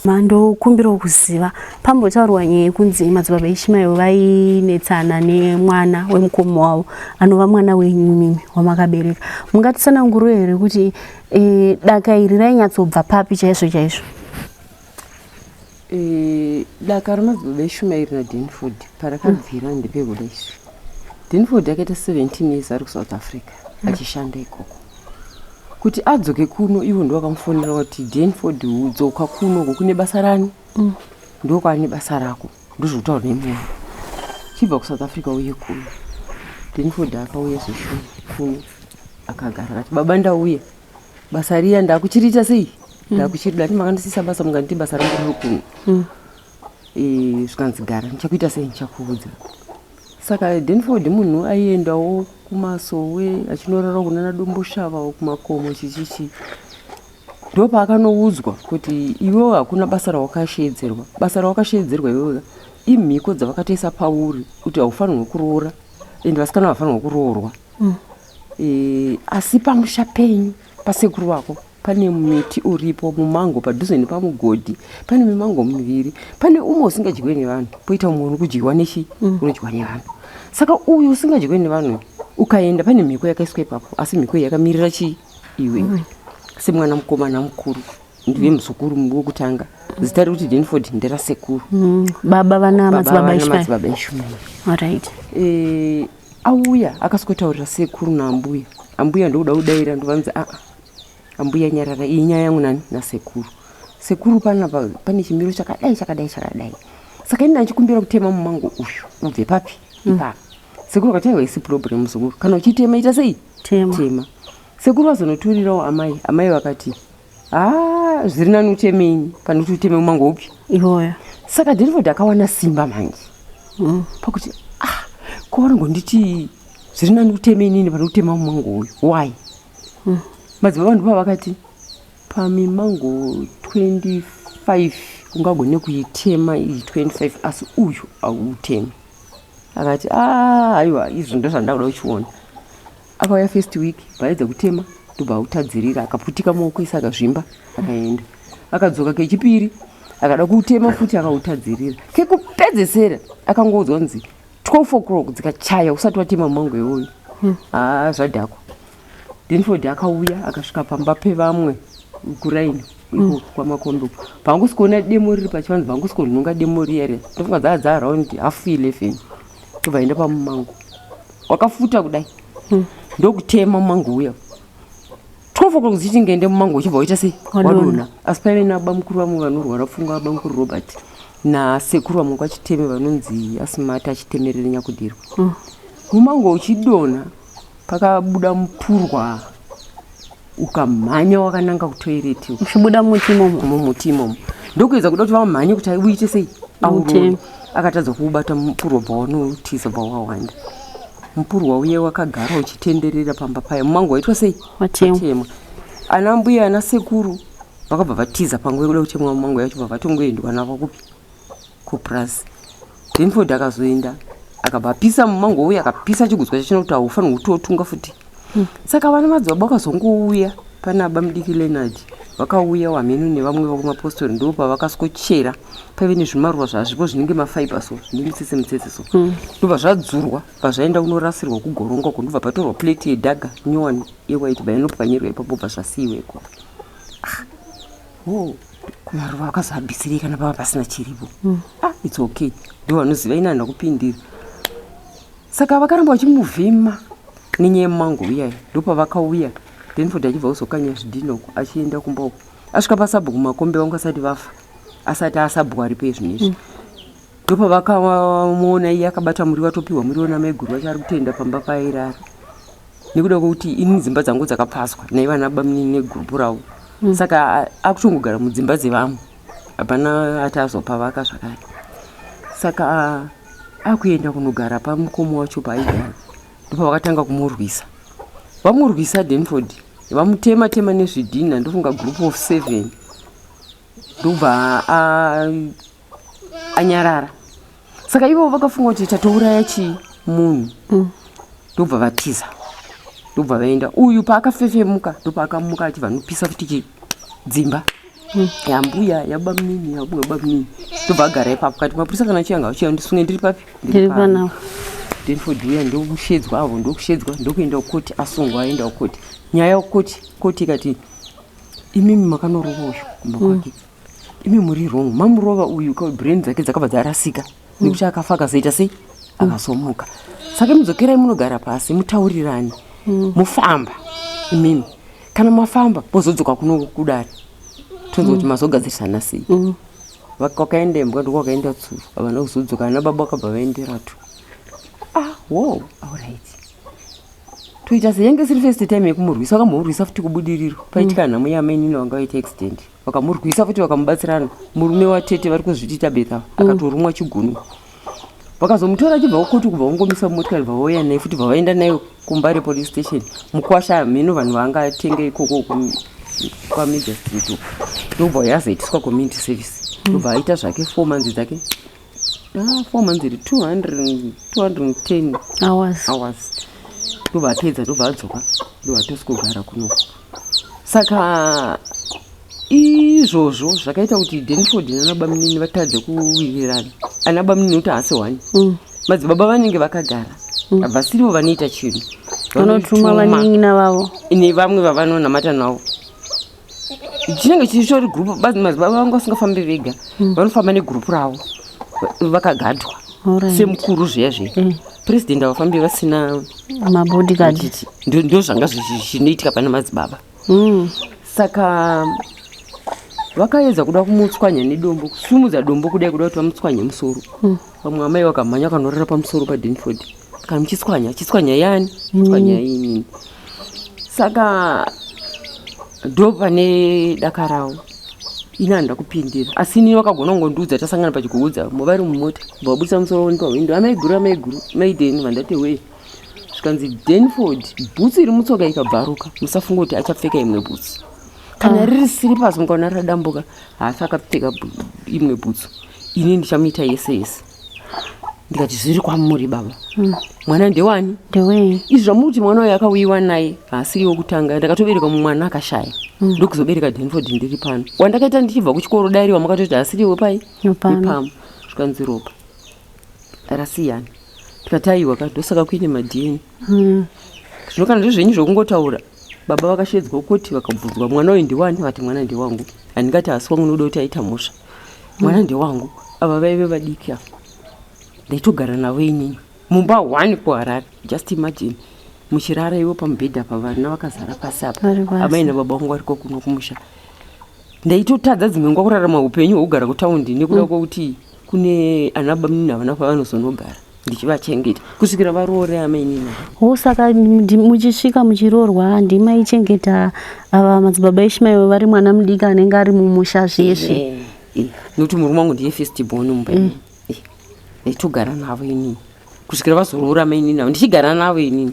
Mando kumbiro kuziva pambo taurwa nyaya kunzi madzibaba Ishmael vainetsana nemwana wemukoma wavo anova mwana wenyu mimi wamakabereka. Mungatitsanangurire here kuti daka iri rainyatsobva papi chaizvo chaizvo? Daka ramadzibaba Ishmael naDenford parakabvira ndepehura izvi. Denford akaita 17 years ari kuSouth Africa achishanda ikoko. Kuti adzoke kuno ivo ndo vakamufonera kuti Denford udzoka kuno kune basa rani? Ndo kwaane basa rako. Ndozvotaura nemunhu. Chibva kuSouth Africa uye kuno. Denford akauya zvishoma kuno akagara akati baba ndauya. Basa riya ndakuchirita sei? Ndakuchirida kuti makandisisa basa munganditi basa rangu riri kuno. Zvikanzi gara ndichakuita sei ndichakuudza. Saka Denford munhu aiendawo kumasowe achinorara kunana domboshava kumakomo chichichi. Ndo paakanoudzwa kuti iwewe hakuna basa rawakashedzerwa. Basa rawakashedzerwa iwewe imhiko dzavakatoisa pauri kuti haufanirwi kuroora ende vasikana vafanirwa kuroorwa. Asi pamusha penyu pasekuru vako pane miti uripo mumango padhuze nepamugodhi pane mimango miviri pane umwe usingadyiwe nevanhu poita umwe uri kudyiwa nechi unodyiwa nevanhu. Saka uyu usingadyiwe nevanhu ukaenda pane mhiko yakaiswa ipapo asi mhiko iyi yakamirira chi iwe semwana mukomana mukuru ndiwe muzukuru wokutanga. Zita rekuti Denford nderasekuru. Baba vana madzibaba Ishmael. Alright. Auya akasikotaurira sekuru naambuya. Ambuya ndokuda kudaira ndovanzi ambuya nyarara iyi nyaya yangu nani nasekuru. Sekuru panapa pane chimiro chakadai. Saka ina achikumbira kutema mumango uyu ubve papi ipapo. Sekuru akati haisi problem muzukuru. Kana uchitema ita sei? Tema. Sekuru vazonoturirawo amai vakati zviri nani utemeni pane kuti uteme mumango upi ihoya. Saka Denford akawana simba manje pakuti kwavari ngonditi zviri nani utemeni pane utema mumango uyu. Why? Madzibaba ndipo vakati pamimango 25 ungagone kuitema iyi 25 asi uyu hautemi. Akati haiwa izvo ndo zvandakuda kuchiona. Akauya first week vaedza kutema ndobva autadzirira akaputika maoko ise akazvimba akaenda. Akadzoka kechipiri akada kutema futi akautadzirira. Kekupedzesera akangoudzwa kunzi 12 o'clock dzikachaya usati watema mumango iwoyo. Zvadhakwa. Denford akauya akasvika pamba pevamwe kuraini kwamakondo. Pangusikuona demo riri pachivanze pangusikuonunga demo riyere. Ndofunga dzaa around 11:30. Tobvaenda pamumango. Wakafuta kudai. Ndokutema mumango uya. 12 o'clock zichingaende mumango uchibva waita sei? Wadona. Asi paive nababa mukuru vamwe vanorwara pfungwa baba mukuru Robert nasekuru vamwe kwachiteme vanonzi Asmata achitemerere nyakudirwa. Mumango uchidona pakabuda mupurwa ukamhanya wakananga kutoireti uchibuda muti imomo. Ndokuedza kuda kuti vamhanye kuti uite sei auroni. Akatadza kuubata mupurwa bwavanotiza bwawawanda. Mupurwa uye wakagara uchitenderera pamba paya mumango waitwa sei? Watemwa. Ana mbuya ana sekuru vakabva vatiza panguva kuda kutemwa mumango yacho bva vatongoendwa navo kupi kuPrus. Denford akazoenda akabva pisa mumango uye akapisa chigutswa chachino kuti haufanirwi kutotunga futi. Saka vana madzibaba vakazongouya pana baba mudiki Leonard vakauya wamhenu nevamwe vakumapostori ndopa vakasikochera paive nezvimaruva zvazvipo zvinenge mafibers zvinenge mitsetse so. Ndobva zvadzurwa pazvaenda kunorasirwa kugoronga uko ndobva patorwa plate yedhaga nyowani yewaiti bainopwanyirwa ipapo bva zvasiyiwa iko. Kumaruva akazoabhisirika napava pasina chiripo. It's okay. Ndo vanoziva ina handa kupindira. Saka vakaramba vachimuvhima nenyaya yemumango uyayi. Ndopa vakauya Denford achibva kuzokanya zvidhinoko achienda kumboko. Asvika pasabhu kumakombe vangu asati vafa. Asati asabhu aripo izvinizvi. Ndopa vakamuona iye akabata muriwo atopiwa muriwo naMaiguru vachi ari kutoenda pamba pairara. Nekuda kwokuti ini dzimba dzangu dzakapaswa naivana baba munini negurupu ravo. Saka akutongogara mudzimba dzevamwe. Hapana ati azopavaka zvakare. Saka akuenda kunogara pamukomo wacho paaigara. Ndopa vakatanga kumurwisa. Vamurwisa Denford vamutema nezvidhina ndofunga group of 7. Ndobva anyarara. Saka ivo vakafunga kuti tatouraya munhu. Ndobva vatiza. Ndobva vaenda. Uyu paakafefemuka ndopa akamuka achibva anopisa futi dzimba yambuya yaba munini yababa munini tobva agara ipapo kati mapurisa kana chianga uchiya ndisunge ndiri papi ndiri pana Denford uya ndokushedzwa avo ndokushedzwa ndokuenda kukoti asungwa aenda kukoti nyaya koti ikati imimi makanorova uyu kumba kwake imi muri wrong mamurova uyu brain dzake dzakabva dzarasika nekuti akafa akazoita sei akasomuka saka mudzokerai munogara pasi mutaurirani mufamba imimi kana mafamba mozodzoka kuno kudari tonzwa kuti mazogadzirisana sei wakaenda imbwa ndokwakaenda tsuru avana kuzodzoka ana baba vakabva vaenderatu wow alright toita seyenge siri first time yekumurwisa wakamurwisa futi kubudiriro paitika nhamo yamenini wanga waita accident wakamurwisa futi wakamubatsirana murume watete vari kuzvitita betha akatorumwa chigunu vakazomutora achibva kukoti kubva vangomisa motikari bva vauya naye futi bva vaenda naye kumbare police station mukwasha mhino vanhu vaangatenge ikoko kwamedia street ndobva yazoitiswa community service ndobva aita zvake 4 months dzake 4 months iri 210 hours ndobva apedza ndobva adzoka ndobva atosikogara kunoko saka izvozvo zvakaita kuti Denford nanabamunini vatadze kuwirirana anabamunini kuti haasi wani madzibaba vanenge vakagara vasirivo vanoita chinhu vanotuma vaningi navavo nevamwe vavanonamata navo chinenge chitori gurupu madzibaba vangu vasingafambi vega vanofamba negrupu ravo vakagadwa semukuru zviya zviya president avafambi vasina mabodyguard ndo zvanga zvinoitika pana madzibaba saka vakaedza kuda kumutswanya nedombo kusumudza dombo kudai kuda kuti vamutswanye musoro vamwe amai vakamhanya kanorara pamusoro paDenford kana muchitswanya yani mutswanya inini saka ndo pane daka ravo ina handa kupindira asi inini vakagona kungondiudza tasangana pachikuudza vari mumota vabudisa musoro woni pawindo amaiguru maideni vandati wee zvikanzi Denford bhutsu iri mutsoka ikabvaruka musafunga kuti achapfeka imwe bhutsu kana riri siripasi mukaona radambuka haasi akapfeka imwe bhutsu ini ndichamuita yese ndikati zviri kwamuri baba mwana ndewani izvi zvamuri kuti mwana uyu akawiwa naye haasiri wokutanga ndakatobereka mumwana akashaya ndokuzobereka Denford ndiri pano wandakaita ndichibva kuchikoro dairi wamakatoti haasiri wepai wepamu zvikanzi ropa rasiyana tikati aiwa ndosaka kuine madhini zvinokana ndizvenyu zvokungotaura baba vakashedzwa kuti vakabvunzwa mwana uyu ndiwani vati mwana ndewangu handingati hasi wangu noda kuti aita musha mwana ndewangu ava vaive vadiki ava ndaitogara navo inini mumba 1 kuHarare just imagine muchirara ivo pamubhedha pa vana vakazara pasi apa amai nababa vangu variko kuno kumusha ndaitotadza dzimwe nguva kurarama upenyu hwekugara kutaundi nekuda kwokuti kune anabamunini havana pavanozonogara ndichivachengeta kusvikira varoore amainini saka muchisvika muchiroorwa ndimaichengeta ava madzibaba Ishmael vari mwana mudiki anenge ari mumusha zvesve nokuti murume wangu ndiye first born mumba ndaitogara navo inini kusvikira vazoroora amainini avo ndichigara navo inini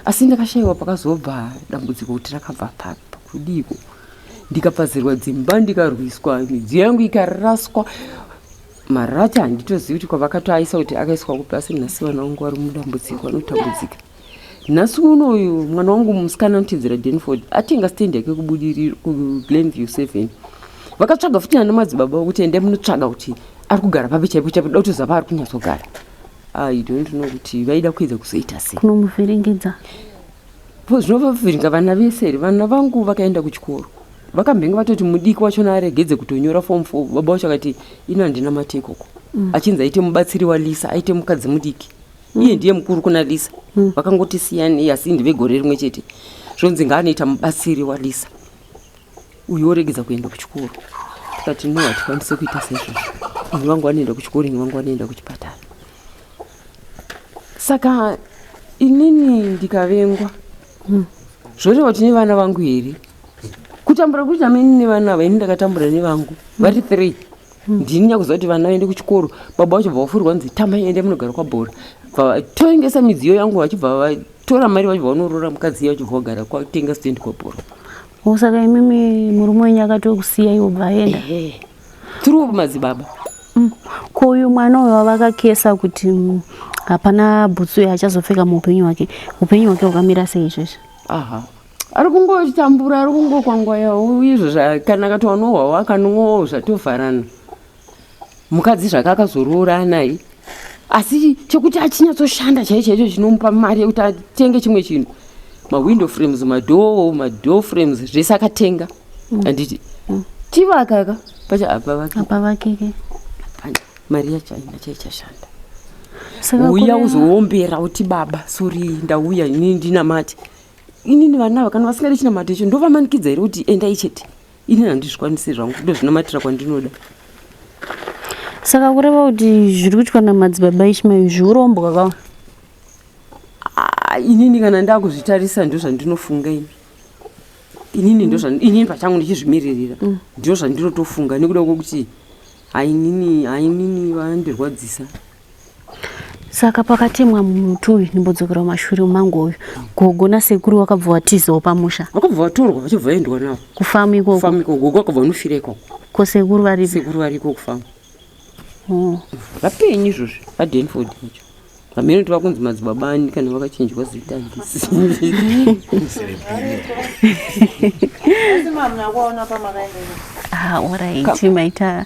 asi ndakashayiwa pakazobva dambudziko kuti rakabva pakudiko ndikapazirwa dzimba ndikarwiswa midziyo yangu ikaraswa marati handitozivi kuti kwavakatoaisa kuti akaiswa kupi asi nhasi vana vangu vari mudambudziko vanotambudzika nhasi unoyu mwana wangu musikana anotidzira Denford atenga stendi yake kubudiriro kuGlenview 7 vakatsvaga futi nana madzibaba kuti endai munotsvaga kuti ari kugara papi chaipo chaipo da kutozava ari kunyatsogara I don't know kuti vaida kuedza kuzoita sei kunomuvhiringidza zvinovavhiringa vana vese vana vangu vakaenda kuchikoro vakambenga vatoti mudiki wachona aregedze kutonyora form 4 baba wacho akati ino handina mate ikoko achinzi aite mubatsiri waLisa aite mukadzi mudiki iye ndiye mukuru kuna Lisa vakangoti siyani asi ndive gore rimwe chete zvonzi ngaanoita mubatsiri waLisa uyu oregedza kuenda kuchikoro tikati no hatikwanise kuita seizvozvo ini vangu vanoenda kuchikoro ini vangu vanoenda kuchipatara saka inini ndikavengwa zvoreva kuti nevana vangu here kutambura kuti ameni nevana ava ini ndakatambura nevangu vari 3 ndini nyakuziva kuti vana vaende kuchikoro baba vacho bva vafurwa nzi tambai ende munogara kwabhora toengesa midziyo yangu vachibva vatora mari vachibva vanorora mukadzi vachibva vagara kwatenga stendi kwabhora saka imimi murume wenyu akatokusiya iwo bva aenda through madzibaba ko uyu mwana uyo wavakakesa kuti hapana bhutsu achazopfeka muupenyu hwake upenyu hwake hwakamira sei izvozvo ari kungotambura ari kungokwangwayawo izvo kana katowanohwawo akanongowo zvatovharana mukadzi zvake akazoroora naye asi chekuti achinyatsoshanda chaicho chinomupa mari yekuti atenge chimwe chinhu mawindow frames madoor frames zvese akatenga anditi tivakaka apa vakeke mari yacho haina chaichashanda uya uzoombera uti baba sori ndauya inini ndinamati inini vana kana vasingadi chinamati icho ndovamanikidza here kuti endai chete inini handizvikwanisi zvangu ndozvinamatira kwandinoda saka kureva kuti zviri kuitwa naMadzibaba Ishmael zviurombwa kawo inini kana ndakuzvitarisa ndo zvandinofunga inini pachangu ndichizvimiririra ndiro zvandinotofunga nekuda kwokuti hainini vandirwadzisa. Saka pakatemwa muti uyu nimbodzokera mumashure mumango uyu gogo nasekuru wakabva watizawo pamusha vakabva vatorwa vachibva vaendwa navo kufamu ikoko gogo akabva anofira ikoko ko sekuru variko kufamu vapenyu izvozvo vaDenford icho vamene kuti vakunzi madzibabani kana vakachenjwa zita ndisi alright maita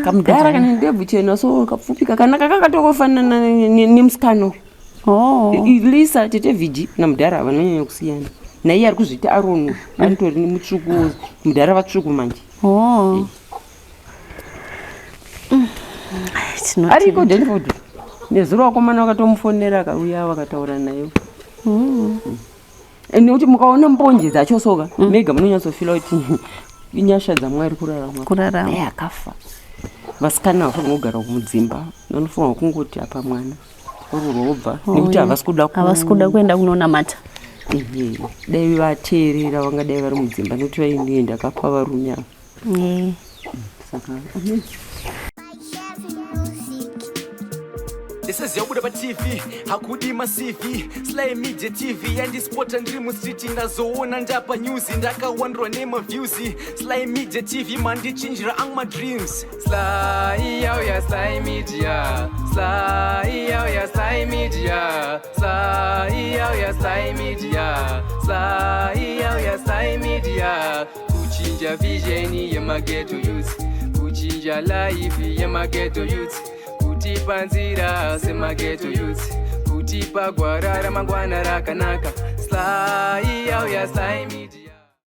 kamudhara kana ndebvu chena so kapfupika kana kakatokofanana nemusikano Lisa tete viji namudhara vanonyanya kusiyana naiye ari kuzvita Aronu anitori mutsvuku mudhara vatsvuku manje ariko Denford nezuro wakomana wakatomufonera akauya vakataura naye nekuti mukaona mbonje dzacho soka mega munonyatsofila kuti inyasha dzaMwari kurarama naye akafa vasikana vafanira kugara kumudzimba vanofanira kungoti apa mwana orobva nekuti havasi kuda kuenda kunonamata dai vateerera vangadai vari mudzimba nekuti vainoenda akapa varume ava saka This is Yobuda TV, Hakudi Masivi, Sly Media TV, and this spot and dream city ndazoona ndapa news ndakawandwa name of views. Sly Media TV mandi chinjira ang my dreams. Sly ya Sly Media, Sly ya Sly Media, Sly ya Sly Media, Sly ya Sly Media. Kuchinja vision ya mageto youth, kuchinja life ya mageto youth. Kutipa nzira semageto youth, kutipa gwara ramangwana rakanaka. Sly ya Sly Media.